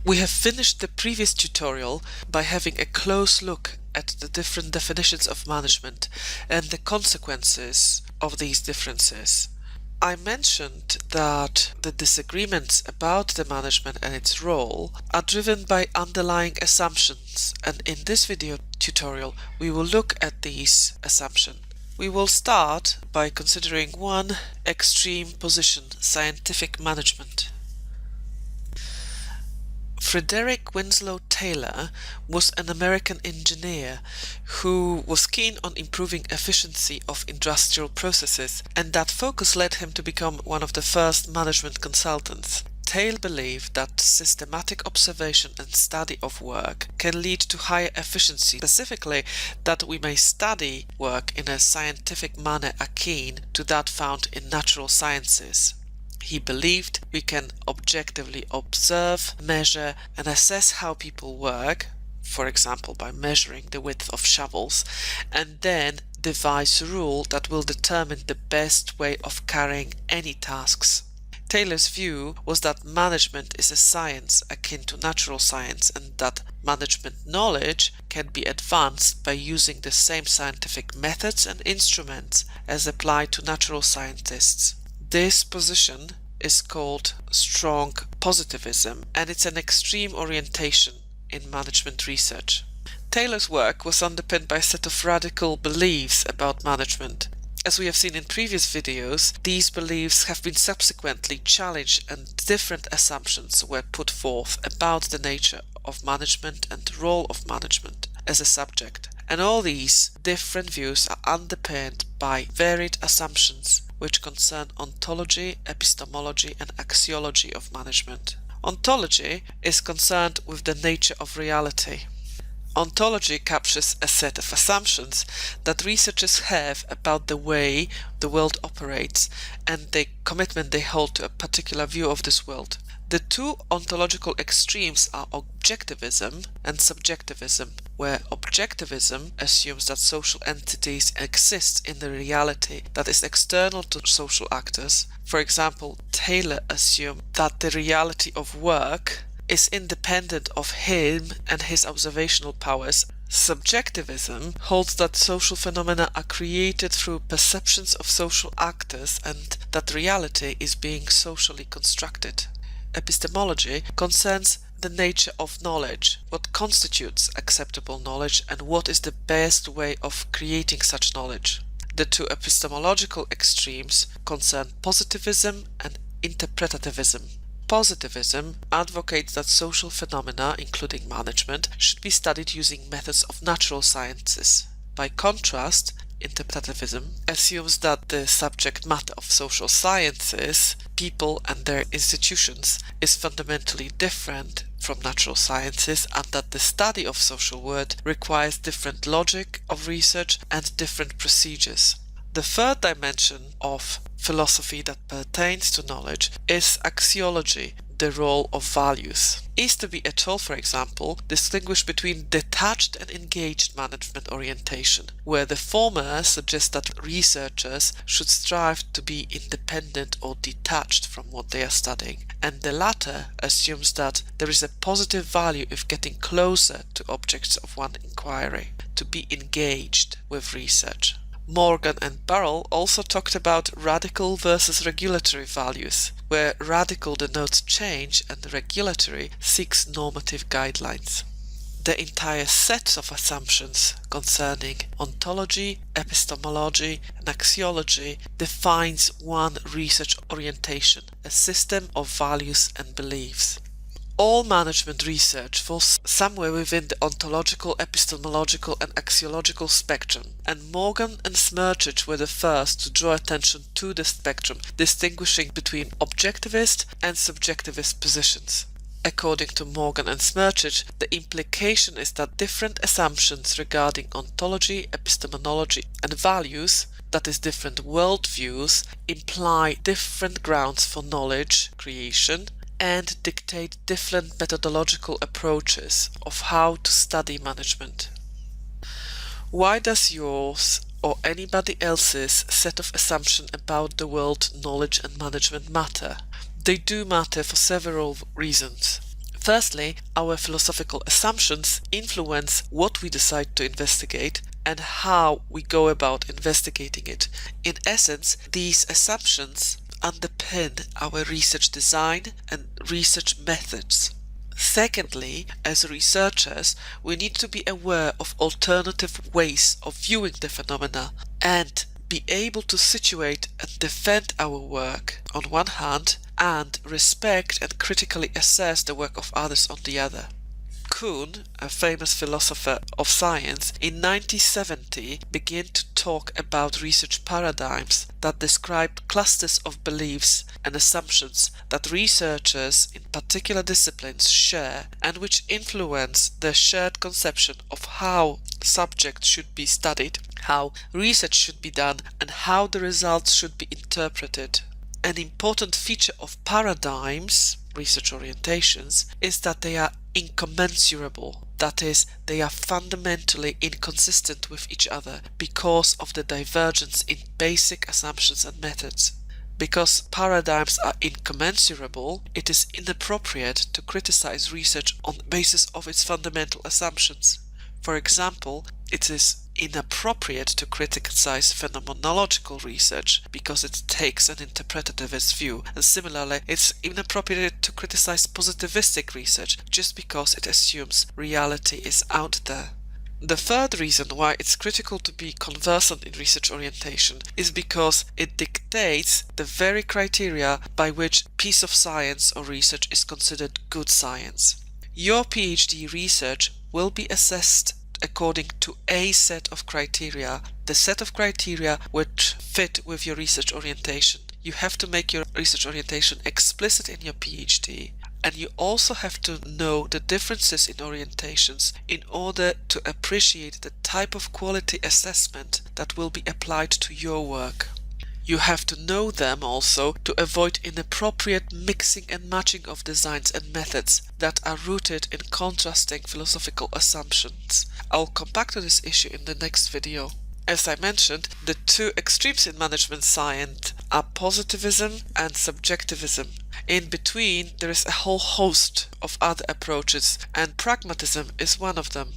We have finished the previous tutorial by having a close look at the different definitions of management and the consequences of these differences. I mentioned that the disagreements about the management and its role are driven by underlying assumptions, and in this video tutorial we will look at these assumptions. We will start by considering one extreme position, scientific management. Frederick Winslow Taylor was an American engineer who was keen on improving efficiency of industrial processes, and that focus led him to become one of the first management consultants. Taylor believed that systematic observation and study of work can lead to higher efficiency, specifically that we may study work in a scientific manner akin to that found in natural sciences. He believed we can objectively observe, measure, and assess how people work, for example by measuring the width of shovels, and then devise a rule that will determine the best way of carrying any tasks. Taylor's view was that management is a science akin to natural science, and that management knowledge can be advanced by using the same scientific methods and instruments as applied to natural scientists. This position is called strong positivism, and it's an extreme orientation in management research. Taylor's work was underpinned by a set of radical beliefs about management. As we have seen in previous videos, these beliefs have been subsequently challenged and different assumptions were put forth about the nature of management and the role of management as a subject. And all these different views are underpinned by varied assumptions which concern ontology, epistemology, and axiology of management. Ontology is concerned with the nature of reality. Ontology captures a set of assumptions that researchers have about the way the world operates and the commitment they hold to a particular view of this world. The two ontological extremes are objectivism and subjectivism, where objectivism assumes that social entities exist in the reality that is external to social actors. For example, Taylor assumed that the reality of work is independent of him and his observational powers. Subjectivism holds that social phenomena are created through perceptions of social actors and that reality is being socially constructed. Epistemology concerns the nature of knowledge, what constitutes acceptable knowledge, and what is the best way of creating such knowledge. The two epistemological extremes concern positivism and interpretativism. Positivism advocates that social phenomena, including management, should be studied using methods of natural sciences. By contrast, interpretativism assumes that the subject matter of social sciences, people and their institutions, is fundamentally different from natural sciences, and that the study of social world requires different logic of research and different procedures. The third dimension of philosophy that pertains to knowledge is axiology, the role of values. Easterby et al., for example, distinguish between detached and engaged management orientation, where the former suggests that researchers should strive to be independent or detached from what they are studying, and the latter assumes that there is a positive value of getting closer to objects of one inquiry, to be engaged with research. Morgan and Burrell also talked about radical versus regulatory values, where radical denotes change and regulatory seeks normative guidelines. The entire set of assumptions concerning ontology, epistemology, and axiology defines one research orientation, a system of values and beliefs. All management research falls somewhere within the ontological, epistemological, and axiological spectrum, and Morgan and Smerchich were the first to draw attention to the spectrum, distinguishing between objectivist and subjectivist positions. According to Morgan and Smerchich, the implication is that different assumptions regarding ontology, epistemology, and values, that is, different worldviews, imply different grounds for knowledge creation and dictate different methodological approaches of how to study management. Why does yours or anybody else's set of assumptions about the world, knowledge and management matter? They do matter for several reasons. Firstly, our philosophical assumptions influence what we decide to investigate and how we go about investigating it. In essence, these assumptions underpin our research design and research methods. Secondly, as researchers, we need to be aware of alternative ways of viewing the phenomena and be able to situate and defend our work on one hand and respect and critically assess the work of others on the other. Kuhn, a famous philosopher of science, in 1970 began to talk about research paradigms that described clusters of beliefs and assumptions that researchers in particular disciplines share and which influence the shared conception of how subjects should be studied, how research should be done, and how the results should be interpreted. An important feature of paradigms, research orientations, is that they are incommensurable. That is, they are fundamentally inconsistent with each other because of the divergence in basic assumptions and methods. Because paradigms are incommensurable, it is inappropriate to criticize research on the basis of its fundamental assumptions. For example, it is inappropriate to criticize phenomenological research because it takes an interpretativist view, and similarly, it's inappropriate to criticize positivistic research just because it assumes reality is out there. The third reason why it's critical to be conversant in research orientation is because it dictates the very criteria by which piece of science or research is considered good science. Your PhD research will be assessed according to a set of criteria, the set of criteria which fit with your research orientation. You have to make your research orientation explicit in your PhD, and you also have to know the differences in orientations in order to appreciate the type of quality assessment that will be applied to your work. You have to know them also to avoid inappropriate mixing and matching of designs and methods that are rooted in contrasting philosophical assumptions. I'll come back to this issue in the next video. As I mentioned, the two extremes in management science are positivism and subjectivism. In between, there is a whole host of other approaches, and pragmatism is one of them.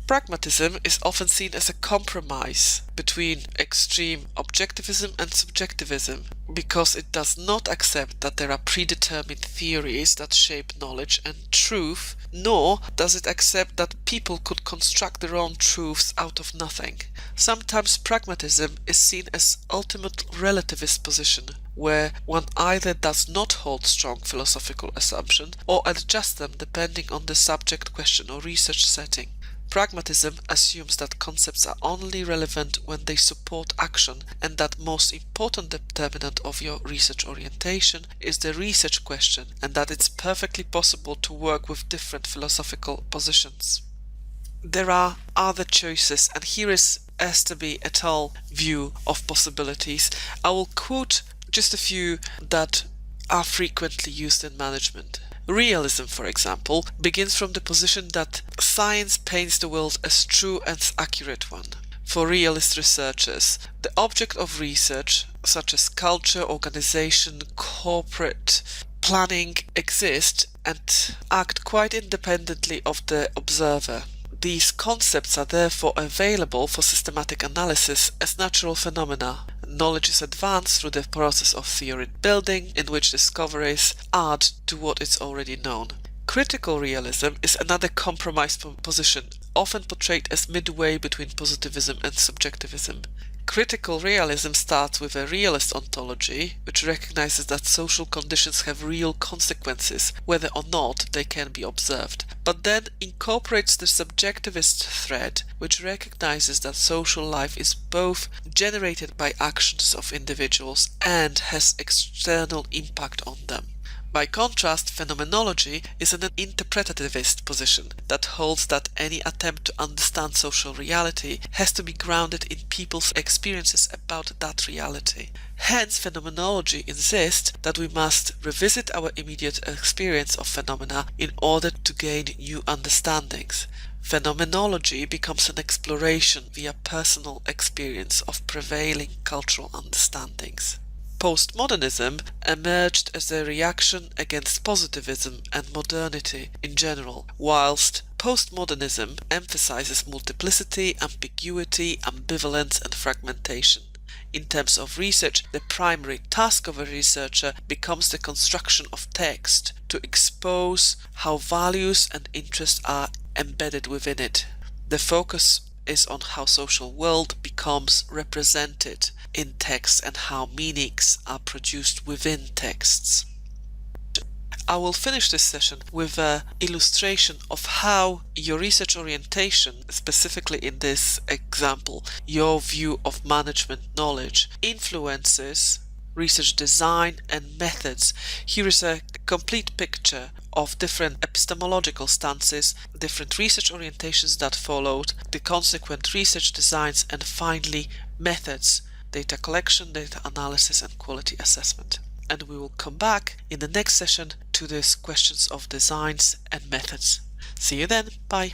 Pragmatism is often seen as a compromise between extreme objectivism and subjectivism because it does not accept that there are predetermined theories that shape knowledge and truth, nor does it accept that people could construct their own truths out of nothing. Sometimes pragmatism is seen as ultimate relativist position, where one either does not hold strong philosophical assumptions or adjusts them depending on the subject, question, or research setting. Pragmatism assumes that concepts are only relevant when they support action, and that most important determinant of your research orientation is the research question, and that it's perfectly possible to work with different philosophical positions. There are other choices, and here is Esterbee et al. View of possibilities. I will quote just a few that are frequently used in management. Realism, for example, begins from the position that science paints the world as true and accurate one. For realist researchers, the object of research, such as culture, organization, corporate planning, exist and act quite independently of the observer. These concepts are therefore available for systematic analysis as natural phenomena. Knowledge is advanced through the process of theory building, in which discoveries add to what is already known. Critical realism is another compromise position, often portrayed as midway between positivism and subjectivism. Critical realism starts with a realist ontology, which recognizes that social conditions have real consequences, whether or not they can be observed, but then incorporates the subjectivist thread, which recognizes that social life is both generated by actions of individuals and has external impact on them. By contrast, phenomenology is an interpretativist position that holds that any attempt to understand social reality has to be grounded in people's experiences about that reality. Hence, phenomenology insists that we must revisit our immediate experience of phenomena in order to gain new understandings. Phenomenology becomes an exploration via personal experience of prevailing cultural understandings. Postmodernism emerged as a reaction against positivism and modernity in general, whilst postmodernism emphasizes multiplicity, ambiguity, ambivalence, and fragmentation. In terms of research, the primary task of a researcher becomes the construction of text to expose how values and interests are embedded within it. The focus is on how social world becomes represented in text and how meanings are produced within texts. I will finish this session with an illustration of how your research orientation, specifically in this example, your view of management knowledge, influences research design and methods. Here is a complete picture of different epistemological stances, different research orientations that followed, the consequent research designs, and finally methods: data collection, data analysis, and quality assessment. And we will come back in the next session to these questions of designs and methods. See you then. Bye.